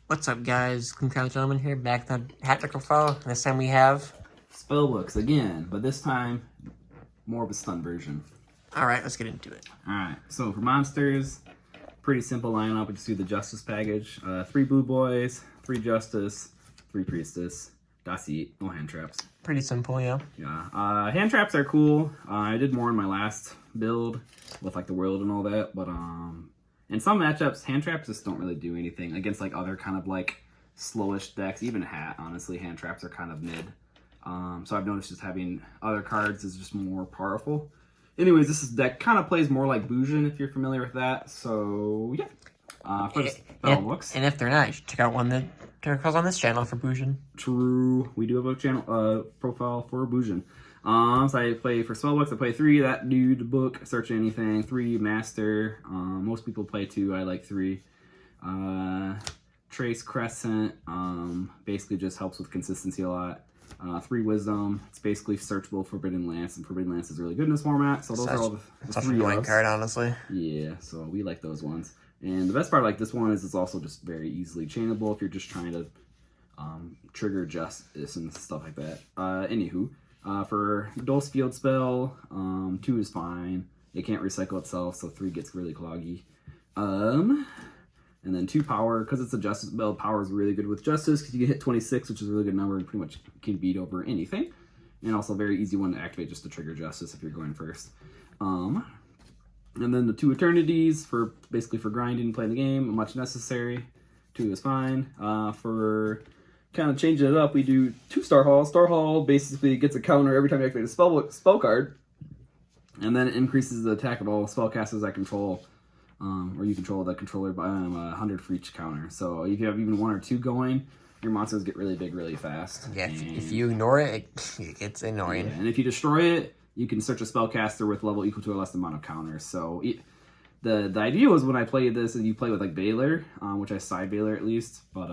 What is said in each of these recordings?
What's up, guys? Kyle Gentleman here, back on Hat Profile. This time we have... Spellbooks again, but this time, more of a stun version. Alright, let's get into it. Alright, so for monsters, pretty simple lineup. We just do the Justice package. 3 Blue Boys, 3 Justice, 3 Priestess. That's it. No hand traps. Pretty simple, yeah. Yeah. Hand traps are cool. I did more in my last build with like the world and all that, but in some matchups, hand traps just don't really do anything against like other kind of like slowish decks. Even Hat, honestly, hand traps are kind of mid. So I've noticed just having other cards is just more powerful. Anyways, this deck kind of plays more like Bujin, if you're familiar with that. So yeah. For the Spellbooks. And if they're not, you should check out one that goes on this channel for Bujin. True. We do have a channel profile for Bujin. So I play for Spellbooks. I play 3 that dude book, search anything. 3 master. Most people play 2. I like 3. Trace Crescent. Basically just helps with consistency a lot. 3 wisdom. It's basically searchable Forbidden Lance, and Forbidden Lance is really good in this format. So those are all the 3 annoying card, honestly. Yeah, so we like those ones. And the best part like this one is it's also just very easily chainable if you're just trying to trigger Justice and stuff like that. Anywho, for Dose Field spell, 2 is fine. It can't recycle itself, so 3 gets really cloggy. And then 2 power, because it's a Justice build, power is really good with Justice, because you can hit 26, which is a really good number, and pretty much can beat over anything. And also a very easy one to activate just to trigger Justice if you're going first. And then the 2 Eternities, for basically for grinding and playing the game, much necessary. 2 is fine. For kind of changing it up, we do 2 Star Hall. Star Hall basically gets a counter every time you activate a spell card, and then it increases the attack of all spellcasters that control, or you control the controller by 100 for each counter. So if you have even 1 or 2 going, your monsters get really big really fast. Yeah, if you ignore it, it gets annoying. Yeah, and if you destroy it, you can search a spellcaster with level equal to a less amount of counters. So the idea was when I played this, and you play with like Baylor, which I side Baylor at least. But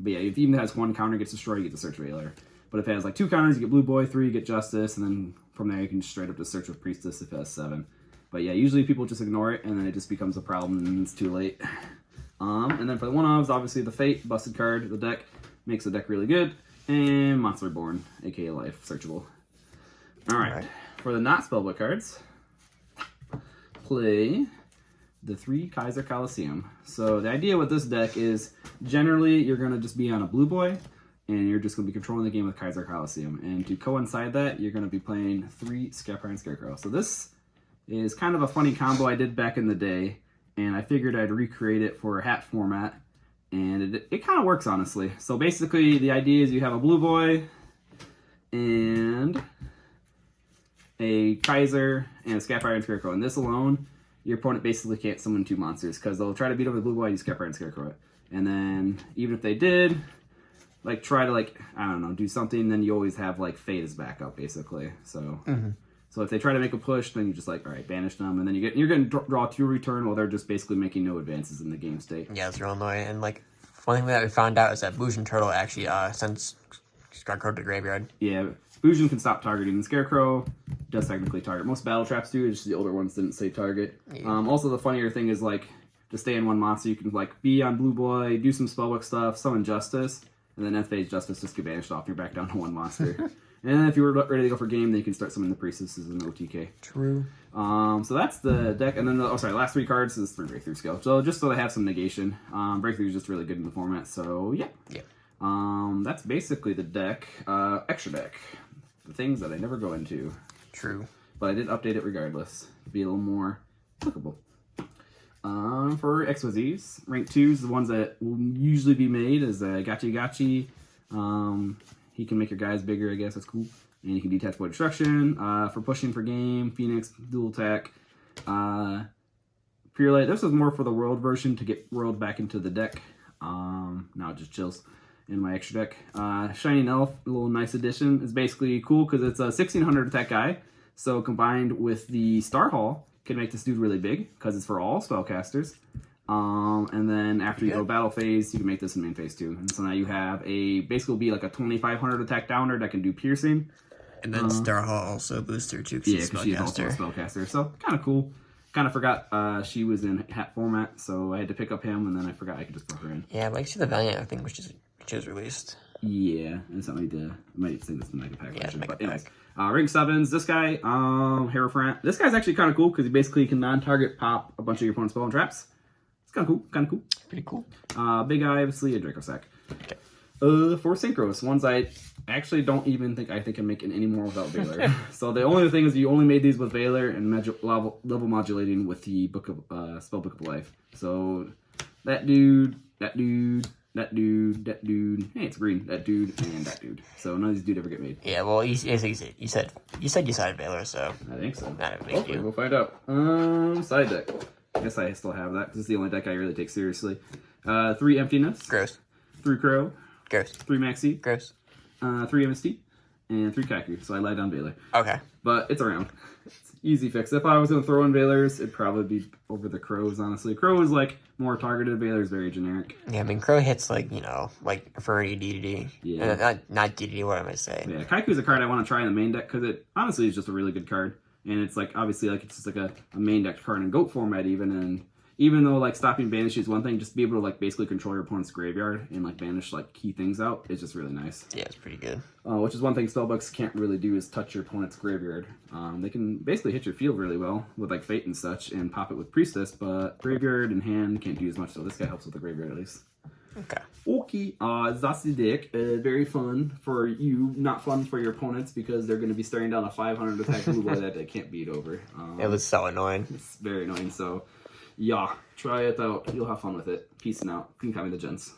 yeah, if it even has 1 counter gets destroyed, you get to search Baylor. But if it has like 2 counters, you get Blue Boy, 3 you get Justice, and then from there you can straight up just search with Priestess if it has 7. But yeah, usually people just ignore it, and then it just becomes a problem, and it's too late. And then for the one-ofs, obviously the Fate, busted card, the deck makes the deck really good, and Monster Reborn, aka Life, searchable. All right. For the not spellbook cards, play the 3 Kaiser Colosseum. So the idea with this deck is generally you're going to just be on a Blue Boy, and you're just going to be controlling the game with Kaiser Colosseum. And to coincide that, you're going to be playing 3 Scarecrow and Scarecrow. So this is kind of a funny combo I did back in the day, and I figured I'd recreate it for a Hat format, and it kind of works, honestly. So basically the idea is you have a Blue Boy and a Kaiser and a Scarecrow and Scarecrow. And this alone, your opponent basically can't summon 2 monsters, because they'll try to beat over the Blue Boy, use Scarecrow and Scarecrow it. And then even if they did, like try to like, I don't know, do something, then you always have like Fate as backup, basically. So so if they try to make a push, then you just like, all right, banish them, and then you're going to draw 2 return while they're just basically making no advances in the game state. Yeah, it's real annoying. And like, one thing that we found out is that Bujin Turtle actually sends Scarecrow to the graveyard. Yeah, Bujin can stop targeting. The Scarecrow does technically target. Most battle traps do, just the older ones didn't say target. Yeah. Also, the funnier thing is like, to stay in one monster, you can like be on Blue Boy, do some spellbook stuff, summon Justice, and then end-phase Justice just get banished off, and you're back down to 1 monster. And then if you were ready to go for game, then you can start summoning the Priestesses in OTK. True. So that's the deck. And then, last 3 cards is 3 Breakthrough skill. So just so they have some negation. Breakthrough is just really good in the format, so yeah. That's basically the deck. Extra deck. The things that I never go into. True. But I did update it regardless to be a little more applicable. For XYZs, rank 2s, the ones that will usually be made is Gachi. He can make your guys bigger, I guess. That's cool. And you can detach Void Destruction. For pushing for game, Phoenix, dual attack. Pure Light. This was more for the world version to get world back into the deck. Now it just chills in my extra deck. Shining Elf, a little nice addition. It's basically cool because it's a 1600 attack guy. So combined with the Star Hall, can make this dude really big because it's for all spellcasters. And then after you go battle phase, you can make this in main phase too. And so now you have basically will be like a 2500 attack downer that can do piercing. And then Star Hall also boosts her too, because she's also a spellcaster. So kind of cool. kind of forgot she was in hat format, so I had to pick up him, and then I forgot I could just put her in. Yeah, but I see the Valiant, I think, which is released. Yeah, and something I might think this is the Mega Pack version. Mega But anyways, Pack. Ring 7s, this guy, Hierophant. This guy's actually kind of cool because he basically can non-target pop a bunch of your opponent's spell and traps. It's kind of cool, Pretty cool. Big Eye, obviously, a Dracosack. Okay. 4 Synchros, ones I actually don't even think I can make any more without Valor. So the only thing is you only made these with Valor and level modulating with the Spellbook of Life. So that dude, that dude, hey, it's green, that dude, and that dude. So none of these dudes ever get made. Yeah, well, you said you decided Valor, so I think so. that would make Hopefully, you. we'll find out. Side deck. I guess I still have that because it's the only deck I really take seriously. 3 Emptiness, Gross. 3 Crow, Gross. 3 Maxi, Gross. 3 MST, and 3 Kaiku. So I lied on Valor. Okay. But it's around. It's easy fix. If I was going to throw in Valors, it'd probably be over the Crows, honestly. Crow is like more targeted. Valor's very generic. Yeah, I mean, Crow hits like Furry DDD. Yeah. Not DDD, what am I saying? Yeah, Kaiku's a card I want to try in the main deck because it honestly is just a really good card. And it's like, obviously, like it's just like a main deck card in GOAT format even. And even though like stopping banish is one thing, just be able to like basically control your opponent's graveyard and like banish like key things out is just really nice. Yeah, it's pretty good. Which is one thing spellbooks can't really do is touch your opponent's graveyard. They can basically hit your field really well with like Fate and such and pop it with Priestess, but graveyard and hand can't do as much. So this guy helps with the graveyard at least. Okay. Okay, that's the deck. Very fun for you, not fun for your opponents because they're going to be staring down a 500 attack blue boy that they can't beat over. It was so annoying. It's very annoying. So, yeah, try it out. You'll have fun with it. Peace and out. You can call me the gents.